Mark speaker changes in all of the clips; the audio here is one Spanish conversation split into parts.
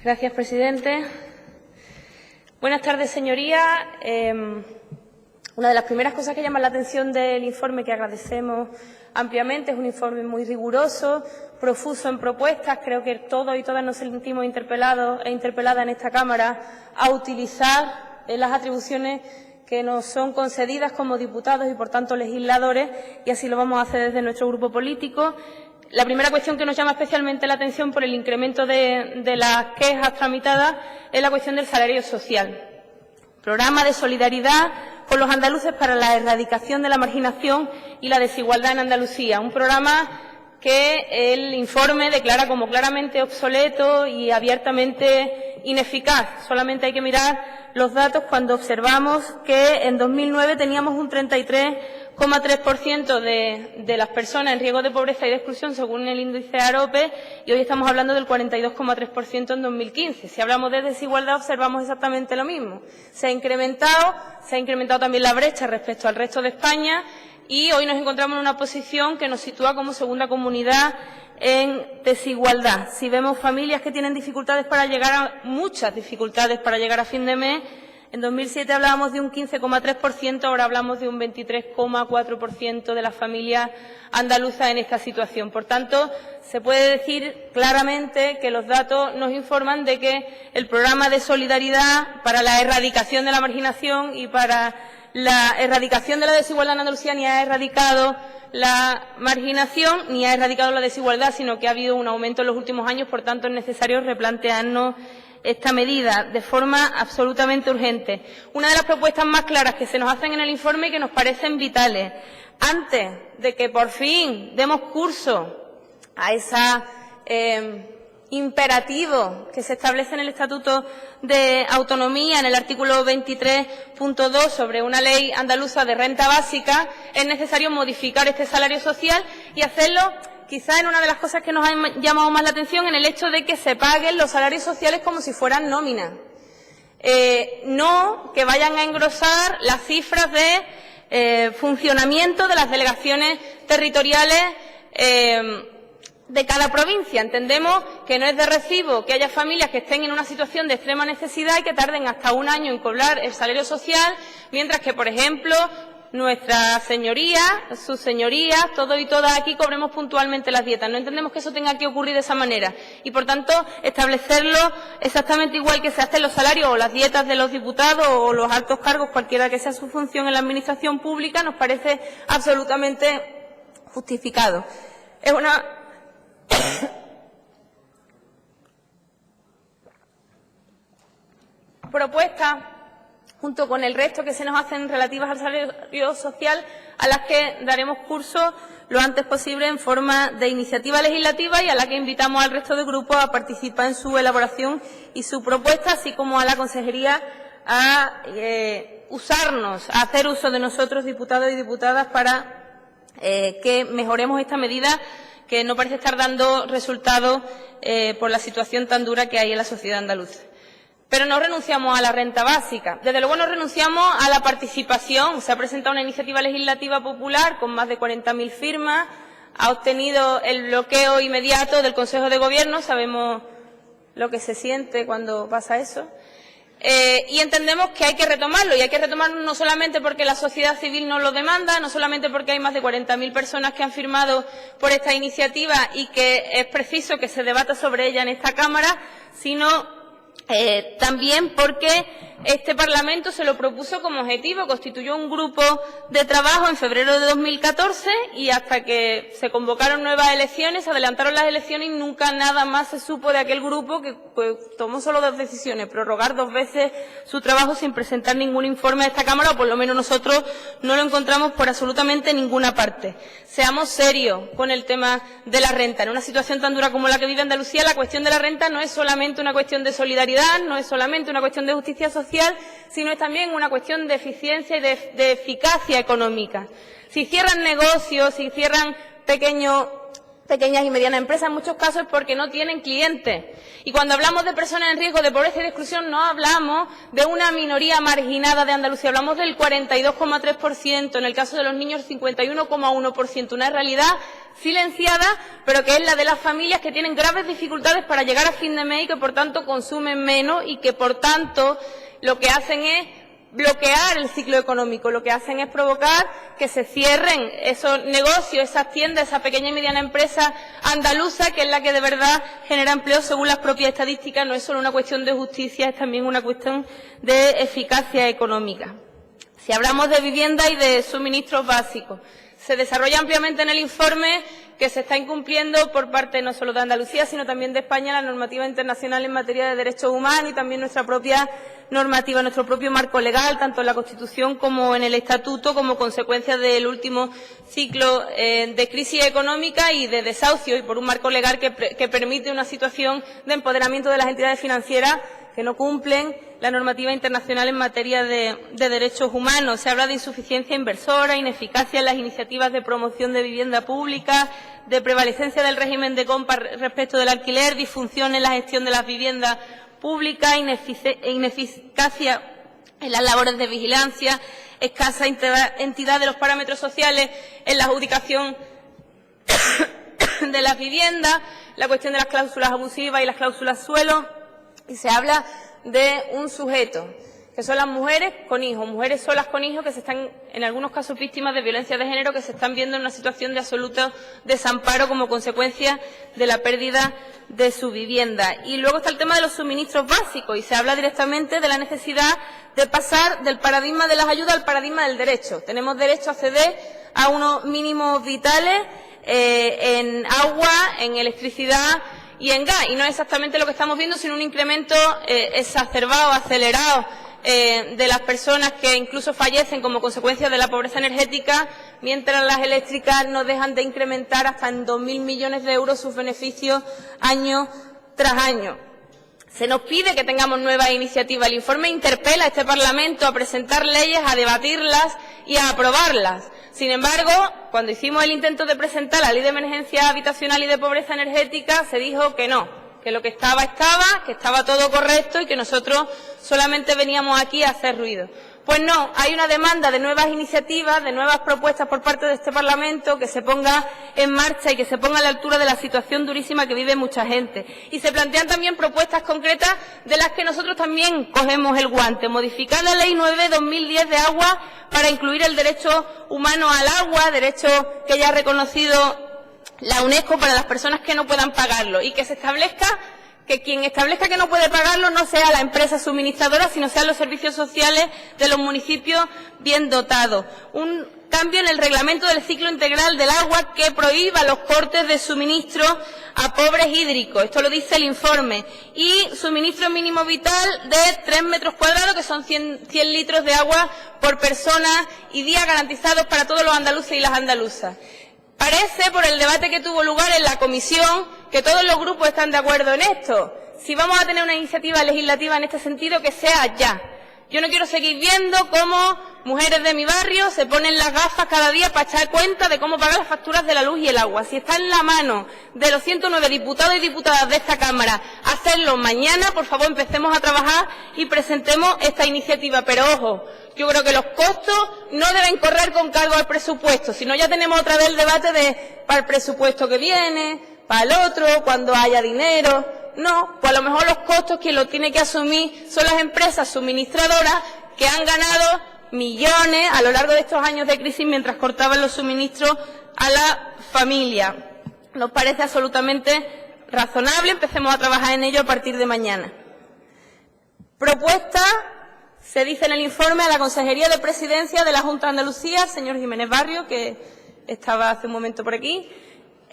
Speaker 1: Gracias, presidente. Buenas tardes, señorías. Una de las primeras cosas que llama la atención del informe, que agradecemos ampliamente, es un informe muy riguroso, profuso en propuestas. Creo que todos y todas nos sentimos interpelados e interpeladas en esta Cámara a utilizar las atribuciones que nos son concedidas como diputados y, por tanto, legisladores, y así lo vamos a hacer desde nuestro grupo político. La primera cuestión que nos llama especialmente la atención por el incremento de las quejas tramitadas es la cuestión del salario social. Programa de solidaridad con los andaluces para la erradicación de la marginación y la desigualdad en Andalucía. Un programa que el informe declara como claramente obsoleto y abiertamente ineficaz. Solamente hay que mirar los datos cuando observamos que en 2009 teníamos un 33,3% de las personas en riesgo de pobreza y de exclusión según el índice AROPE, y hoy estamos hablando del 42,3% en 2015. Si hablamos de desigualdad, observamos exactamente lo mismo. Se ha incrementado también la brecha respecto al resto de España, y hoy nos encontramos en una posición que nos sitúa como segunda comunidad en desigualdad. Si vemos familias que tienen muchas dificultades para llegar a fin de mes, en 2007 hablábamos de un 15,3%, ahora hablamos de un 23,4% de las familias andaluzas en esta situación. Por tanto, se puede decir claramente que los datos nos informan de que el programa de solidaridad para la erradicación de la marginación y para la erradicación de la desigualdad en Andalucía ni ha erradicado la marginación ni ha erradicado la desigualdad, sino que ha habido un aumento en los últimos años. Por tanto, es necesario replantearnos esta medida de forma absolutamente urgente. Una de las propuestas más claras que se nos hacen en el informe y que nos parecen vitales, antes de que por fin demos curso a esa imperativo que se establece en el Estatuto de Autonomía, en el artículo 23.2, sobre una ley andaluza de renta básica, es necesario modificar este salario social y hacerlo quizá en una de las cosas que nos ha llamado más la atención, en el hecho de que se paguen los salarios sociales como si fueran nóminas. No que vayan a engrosar las cifras de funcionamiento de las delegaciones territoriales de cada provincia. Entendemos que no es de recibo que haya familias que estén en una situación de extrema necesidad y que tarden hasta un año en cobrar el salario social, mientras que, por ejemplo, nuestras señorías, sus señorías, todos y todas aquí cobremos puntualmente las dietas. No entendemos que eso tenga que ocurrir de esa manera y, por tanto, establecerlo exactamente igual que se hacen los salarios o las dietas de los diputados o los altos cargos, cualquiera que sea su función en la administración pública, nos parece absolutamente justificado. Es una propuesta, junto con el resto que se nos hacen relativas al salario social, a las que daremos curso lo antes posible en forma de iniciativa legislativa y a la que invitamos al resto de grupos a participar en su elaboración y su propuesta, así como a la Consejería a hacer uso de nosotros, diputados y diputadas, para que mejoremos esta medida que no parece estar dando resultados por la situación tan dura que hay en la sociedad andaluza. Pero no renunciamos a la renta básica. Desde luego no renunciamos a la participación. Se ha presentado una iniciativa legislativa popular con más de 40.000 firmas. Ha obtenido el bloqueo inmediato del Consejo de Gobierno. Sabemos lo que se siente cuando pasa eso. Y entendemos que hay que retomarlo. Y hay que retomarlo no solamente porque la sociedad civil nos lo demanda, no solamente porque hay más de 40.000 personas que han firmado por esta iniciativa y que es preciso que se debata sobre ella en esta Cámara, sino también porque este Parlamento se lo propuso como objetivo, constituyó un grupo de trabajo en febrero de 2014 y hasta que se convocaron nuevas elecciones, se adelantaron las elecciones y nunca nada más se supo de aquel grupo que tomó solo 2 decisiones: prorrogar 2 veces su trabajo sin presentar ningún informe a esta Cámara, o por lo menos nosotros no lo encontramos por absolutamente ninguna parte. Seamos serios con el tema de la renta. En una situación tan dura como la que vive Andalucía, la cuestión de la renta no es solamente una cuestión de solidaridad, no es solamente una cuestión de justicia social, sino es también una cuestión de eficiencia y de eficacia económica. Si cierran negocios, si cierran pequeños pequeñas y medianas empresas, en muchos casos es porque no tienen clientes. Y cuando hablamos de personas en riesgo de pobreza y de exclusión, no hablamos de una minoría marginada de Andalucía, hablamos del 42,3%, en el caso de los niños 51,1%, una realidad silenciada, pero que es la de las familias que tienen graves dificultades para llegar a fin de mes y que, por tanto, consumen menos y que, por tanto, lo que hacen es bloquear el ciclo económico, lo que hacen es provocar que se cierren esos negocios, esas tiendas, esa pequeña y mediana empresa andaluza, que es la que de verdad genera empleo según las propias estadísticas. No es solo una cuestión de justicia, es también una cuestión de eficacia económica. Si hablamos de vivienda y de suministros básicos, se desarrolla ampliamente en el informe que se está incumpliendo por parte no solo de Andalucía, sino también de España, la normativa internacional en materia de derechos humanos y también nuestra propia normativa, nuestro propio marco legal, tanto en la Constitución como en el Estatuto, como consecuencia del último ciclo de crisis económica y de desahucio, y por un marco legal que permite una situación de empoderamiento de las entidades financieras que no cumplen la normativa internacional en materia de derechos humanos. Se habla de insuficiencia inversora, ineficacia en las iniciativas de promoción de vivienda pública, de prevalecencia del régimen de compra respecto del alquiler, disfunción en la gestión de las viviendas públicas, ineficacia en las labores de vigilancia, escasa entidad de los parámetros sociales en la adjudicación de las viviendas, la cuestión de las cláusulas abusivas y las cláusulas suelo. Y se habla de un sujeto, que son las mujeres con hijos, mujeres solas con hijos que se están, en algunos casos, víctimas de violencia de género, que se están viendo en una situación de absoluto desamparo como consecuencia de la pérdida de su vivienda. Y luego está el tema de los suministros básicos, y se habla directamente de la necesidad de pasar del paradigma de las ayudas al paradigma del derecho. Tenemos derecho a acceder a unos mínimos vitales en agua, en electricidad y en gas, y no es exactamente lo que estamos viendo, sino un incremento exacerbado, acelerado de las personas que incluso fallecen como consecuencia de la pobreza energética, mientras las eléctricas no dejan de incrementar hasta en 2.000 millones de euros sus beneficios año tras año. Se nos pide que tengamos nuevas iniciativas. El informe interpela a este Parlamento a presentar leyes, a debatirlas y a aprobarlas. Sin embargo, cuando hicimos el intento de presentar la Ley de Emergencia Habitacional y de Pobreza Energética, se dijo que no, que lo que estaba, que estaba todo correcto y que nosotros solamente veníamos aquí a hacer ruido. Pues no, hay una demanda de nuevas iniciativas, de nuevas propuestas por parte de este Parlamento, que se ponga en marcha y que se ponga a la altura de la situación durísima que vive mucha gente. Y se plantean también propuestas concretas de las que nosotros también cogemos el guante. Modificar la Ley 9/2010 de agua para incluir el derecho humano al agua, derecho que ya ha reconocido la UNESCO para las personas que no puedan pagarlo, y que se establezca que quien establezca que no puede pagarlo no sea la empresa suministradora, sino sean los servicios sociales de los municipios bien dotados. Un cambio en el reglamento del ciclo integral del agua que prohíba los cortes de suministro a pobres hídricos. Esto lo dice el informe. Y suministro mínimo vital de 3 metros cuadrados, que son 100 litros de agua por persona y día, garantizados para todos los andaluces y las andaluzas. Parece, por el debate que tuvo lugar en la comisión, que todos los grupos están de acuerdo en esto. Si vamos a tener una iniciativa legislativa en este sentido, que sea ya. Yo no quiero seguir viendo cómo mujeres de mi barrio se ponen las gafas cada día para echar cuenta de cómo pagar las facturas de la luz y el agua. Si está en la mano de los 109 diputados y diputadas de esta Cámara hacerlo mañana, por favor empecemos a trabajar y presentemos esta iniciativa. Pero ojo, yo creo que los costos no deben correr con cargo al presupuesto, sino ya tenemos otra vez el debate de para el presupuesto que viene, para el otro, cuando haya dinero. No, pues a lo mejor los costos quien lo tiene que asumir son las empresas suministradoras que han ganado millones a lo largo de estos años de crisis mientras cortaban los suministros a la familia. Nos parece absolutamente razonable, empecemos a trabajar en ello a partir de mañana. Propuesta, se dice en el informe, a la Consejería de Presidencia de la Junta de Andalucía, señor Jiménez Barrio, que estaba hace un momento por aquí,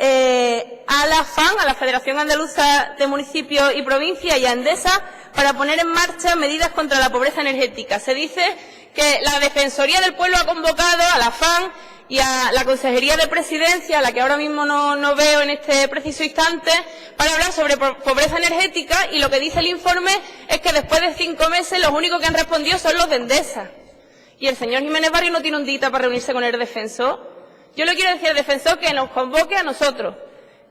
Speaker 1: a la FAN, a la Federación Andaluza de Municipios y Provincias, y a Endesa, para poner en marcha medidas contra la pobreza energética. Se dice que la Defensoría del Pueblo ha convocado a la FAN y a la Consejería de Presidencia, a la que ahora mismo no veo en este preciso instante, para hablar sobre pobreza energética, y lo que dice el informe es que después de 5 meses los únicos que han respondido son los de Endesa. Y el señor Jiménez Barrio no tiene un día para reunirse con el defensor. Yo le quiero decir al defensor que nos convoque a nosotros,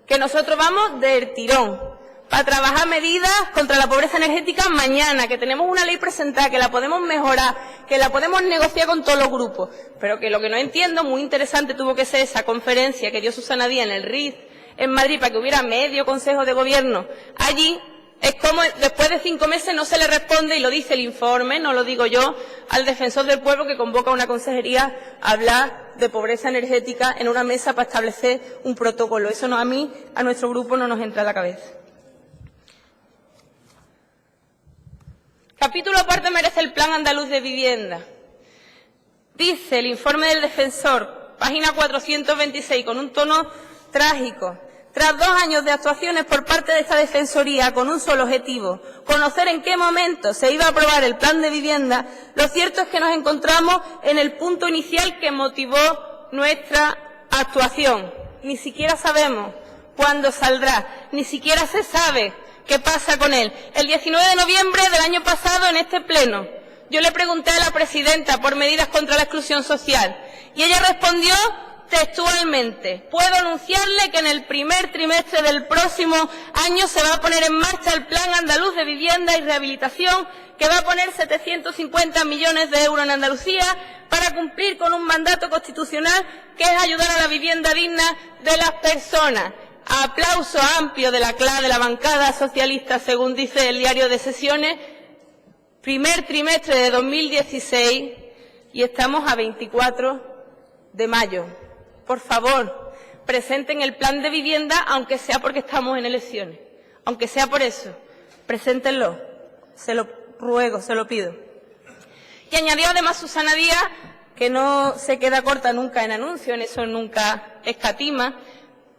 Speaker 1: que nosotros vamos del tirón para trabajar medidas contra la pobreza energética mañana, que tenemos una ley presentada, que la podemos mejorar, que la podemos negociar con todos los grupos, pero que lo que no entiendo, muy interesante tuvo que ser esa conferencia que dio Susana Díaz en el RIZ en Madrid para que hubiera medio consejo de gobierno allí. Es como después de 5 meses no se le responde, y lo dice el informe, no lo digo yo, al defensor del pueblo que convoca a una consejería a hablar de pobreza energética en una mesa para establecer un protocolo. Eso no, a nuestro grupo no nos entra a la cabeza. Capítulo aparte merece el Plan Andaluz de Vivienda. Dice el informe del defensor, página 426, con un tono trágico. Tras 2 años de actuaciones por parte de esta Defensoría con un solo objetivo, conocer en qué momento se iba a aprobar el plan de vivienda, lo cierto es que nos encontramos en el punto inicial que motivó nuestra actuación. Ni siquiera sabemos cuándo saldrá, ni siquiera se sabe qué pasa con él. El 19 de noviembre del año pasado, en este pleno, yo le pregunté a la presidenta por medidas contra la exclusión social y ella respondió textualmente: puedo anunciarle que en el primer trimestre del próximo año se va a poner en marcha el Plan Andaluz de Vivienda y Rehabilitación, que va a poner 750 millones de euros en Andalucía para cumplir con un mandato constitucional que es ayudar a la vivienda digna de las personas. Aplauso amplio de la bancada socialista, según dice el diario de sesiones. Primer trimestre de 2016 y estamos a 24 de mayo. Por favor, presenten el plan de vivienda, aunque sea porque estamos en elecciones. Aunque sea por eso, preséntenlo. Se lo ruego, se lo pido. Y añadió además Susana Díaz, que no se queda corta nunca en anuncios, en eso nunca escatima.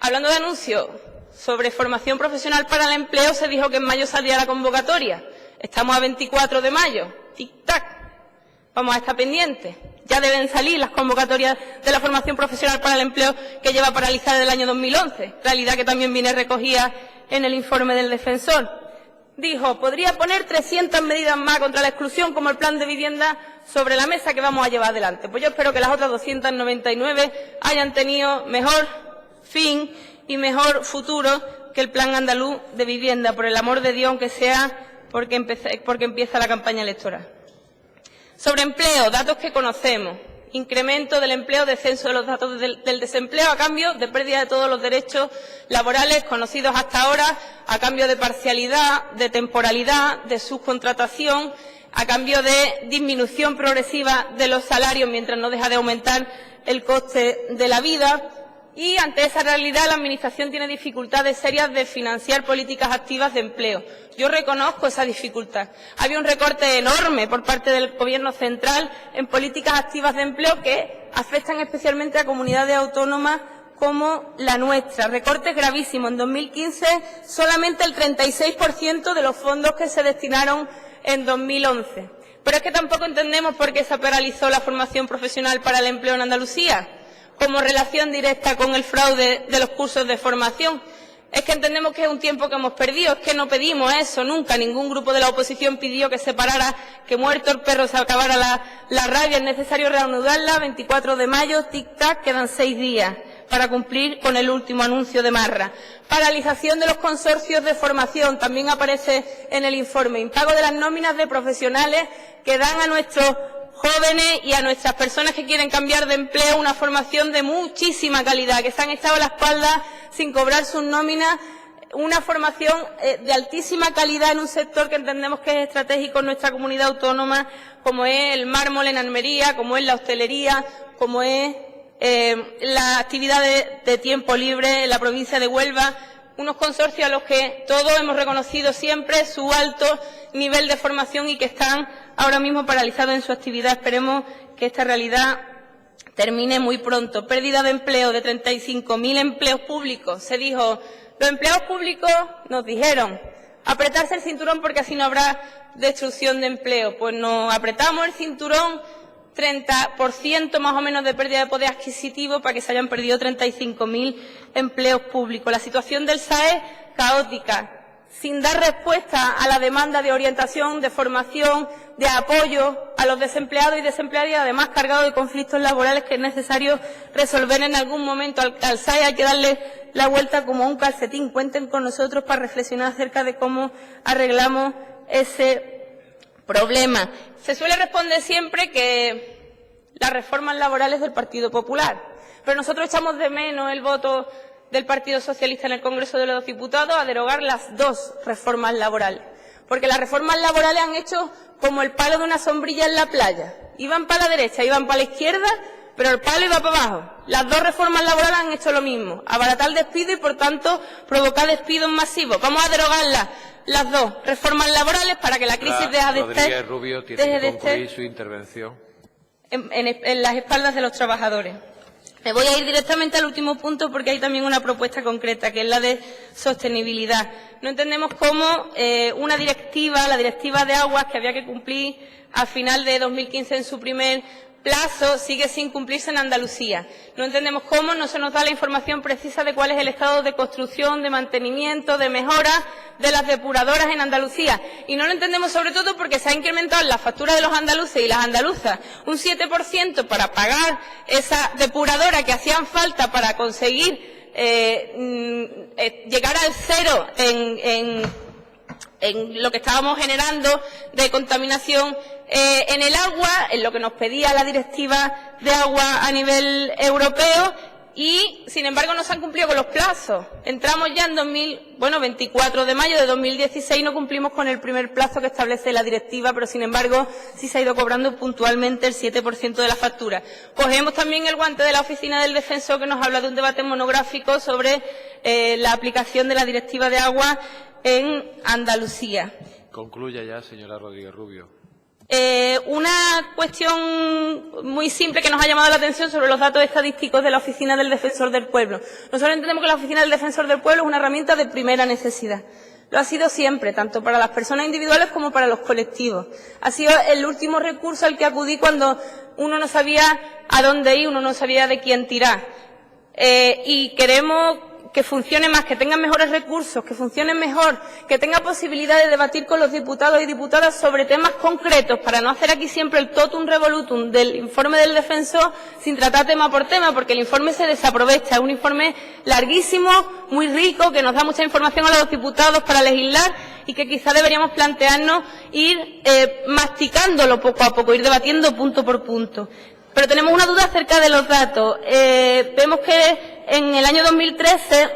Speaker 1: Hablando de anuncios sobre formación profesional para el empleo, se dijo que en mayo saldría la convocatoria. Estamos a 24 de mayo. Tic-tac. Vamos a estar pendientes. Ya deben salir las convocatorias de la formación profesional para el empleo que lleva paralizada desde el año 2011, realidad que también viene recogida en el informe del defensor. Dijo, podría poner 300 medidas más contra la exclusión como el plan de vivienda sobre la mesa que vamos a llevar adelante. Pues yo espero que las otras 299 hayan tenido mejor fin y mejor futuro que el plan andaluz de vivienda, por el amor de Dios, aunque sea porque empieza la campaña electoral. Sobre empleo, datos que conocemos. Incremento del empleo, descenso de los datos del desempleo a cambio de pérdida de todos los derechos laborales conocidos hasta ahora, a cambio de parcialidad, de temporalidad, de subcontratación, a cambio de disminución progresiva de los salarios mientras no deja de aumentar el coste de la vida. Y ante esa realidad la Administración tiene dificultades serias de financiar políticas activas de empleo. Yo reconozco esa dificultad. Había un recorte enorme por parte del Gobierno central en políticas activas de empleo que afectan especialmente a comunidades autónomas como la nuestra. Recortes gravísimos. En 2015 solamente el 36% de los fondos que se destinaron en 2011. Pero es que tampoco entendemos por qué se paralizó la formación profesional para el empleo en Andalucía, como relación directa con el fraude de los cursos de formación. Es que entendemos que es un tiempo que hemos perdido, es que no pedimos eso nunca, ningún grupo de la oposición pidió que se parara, que muerto el perro se acabara la rabia, es necesario reanudarla. 24 de mayo, tic-tac, quedan 6 días para cumplir con el último anuncio de Marra. Paralización de los consorcios de formación, también aparece en el informe. Impago de las nóminas de profesionales que dan a nuestros jóvenes y a nuestras personas que quieren cambiar de empleo una formación de muchísima calidad, que se han echado a la espalda sin cobrar sus nóminas, una formación de altísima calidad en un sector que entendemos que es estratégico en nuestra comunidad autónoma, como es el mármol en Almería, como es la hostelería, como es la actividad de tiempo libre en la provincia de Huelva. Unos consorcios a los que todos hemos reconocido siempre su alto nivel de formación y que están ahora mismo paralizados en su actividad. Esperemos que esta realidad termine muy pronto. Pérdida de empleo de 35.000 empleos públicos. Se dijo, los empleados públicos nos dijeron, apretarse el cinturón porque así no habrá destrucción de empleo. Pues nos apretamos el cinturón, 30% más o menos de pérdida de poder adquisitivo para que se hayan perdido 35.000 empleos públicos. La situación del SAE, caótica, sin dar respuesta a la demanda de orientación, de formación, de apoyo a los desempleados y desempleadas, y además cargado de conflictos laborales que es necesario resolver en algún momento. Al SAE hay que darle la vuelta como un calcetín. Cuenten con nosotros para reflexionar acerca de cómo arreglamos ese problema. Se suele responder siempre que las reformas laborales del Partido Popular, pero nosotros echamos de menos el voto del Partido Socialista en el Congreso de los Diputados a derogar las dos reformas laborales, porque las reformas laborales han hecho como el palo de una sombrilla en la playa. Iban para la derecha, iban para la izquierda, pero el palo iba para abajo. Las dos reformas laborales han hecho lo mismo, abaratar el despido y, por tanto, provocar despidos masivos. Vamos a derogar las dos reformas laborales para que la crisis deje de
Speaker 2: Rodríguez Rubio tiene que concluir su intervención
Speaker 1: en las espaldas de los trabajadores. Me voy a ir directamente al último punto porque hay también una propuesta concreta, que es la de sostenibilidad. No entendemos cómo una directiva, la Directiva de Aguas, que había que cumplir a final de 2015 en su primer plazo, sigue sin cumplirse en Andalucía. No entendemos cómo no se nos da la información precisa de cuál es el estado de construcción, de mantenimiento, de mejora de las depuradoras en Andalucía. Y no lo entendemos sobre todo porque se ha incrementado en la factura de los andaluces y las andaluzas un 7% para pagar esa depuradora que hacían falta para conseguir llegar al cero en lo que estábamos generando de contaminación en el agua, en lo que nos pedía la Directiva de Agua a nivel europeo, y, sin embargo, no se han cumplido con los plazos. Entramos ya en 24 de mayo de 2016, no cumplimos con el primer plazo que establece la directiva, pero, sin embargo, sí se ha ido cobrando puntualmente el 7% de la factura. Cogemos también el guante de la Oficina del Defensor, que nos habla de un debate monográfico sobre la aplicación de la Directiva de Agua en Andalucía.
Speaker 2: Concluya ya, señora Rodríguez Rubio.
Speaker 1: Una cuestión muy simple que nos ha llamado la atención sobre los datos estadísticos de la Oficina del Defensor del Pueblo. Nosotros entendemos que la Oficina del Defensor del Pueblo es una herramienta de primera necesidad. Lo ha sido siempre, tanto para las personas individuales como para los colectivos. Ha sido el último recurso al que acudí cuando uno no sabía a dónde ir, uno no sabía de quién tirar. Y queremos que funcione más, que tengan mejores recursos, que funcione mejor, que tenga posibilidad de debatir con los diputados y diputadas sobre temas concretos, para no hacer aquí siempre el totum revolutum del informe del defensor sin tratar tema por tema, porque el informe se desaprovecha. Es un informe larguísimo, muy rico, que nos da mucha información a los diputados para legislar y que quizá deberíamos plantearnos ir masticándolo poco a poco, ir debatiendo punto por punto. Pero tenemos una duda acerca de los datos. Vemos que en el año 2013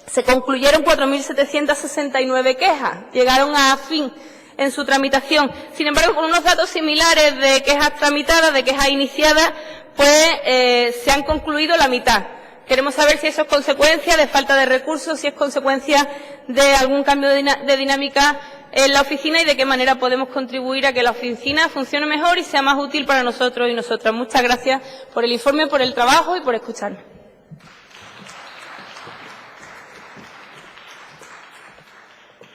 Speaker 1: se concluyeron 4.769 quejas, llegaron a fin en su tramitación. Sin embargo, con unos datos similares de quejas tramitadas, de quejas iniciadas, pues se han concluido la mitad. Queremos saber si eso es consecuencia de falta de recursos, si es consecuencia de algún cambio de dinámica en la oficina y de qué manera podemos contribuir a que la oficina funcione mejor y sea más útil para nosotros y nosotras. Muchas gracias por el informe, por el trabajo y por escucharnos.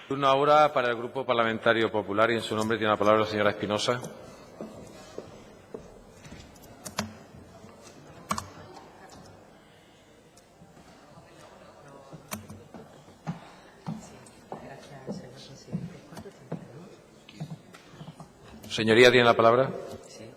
Speaker 2: Turno ahora para el Grupo Parlamentario Popular y en su nombre tiene la palabra la señora Espinosa. Señoría, tiene la palabra.
Speaker 3: Sí.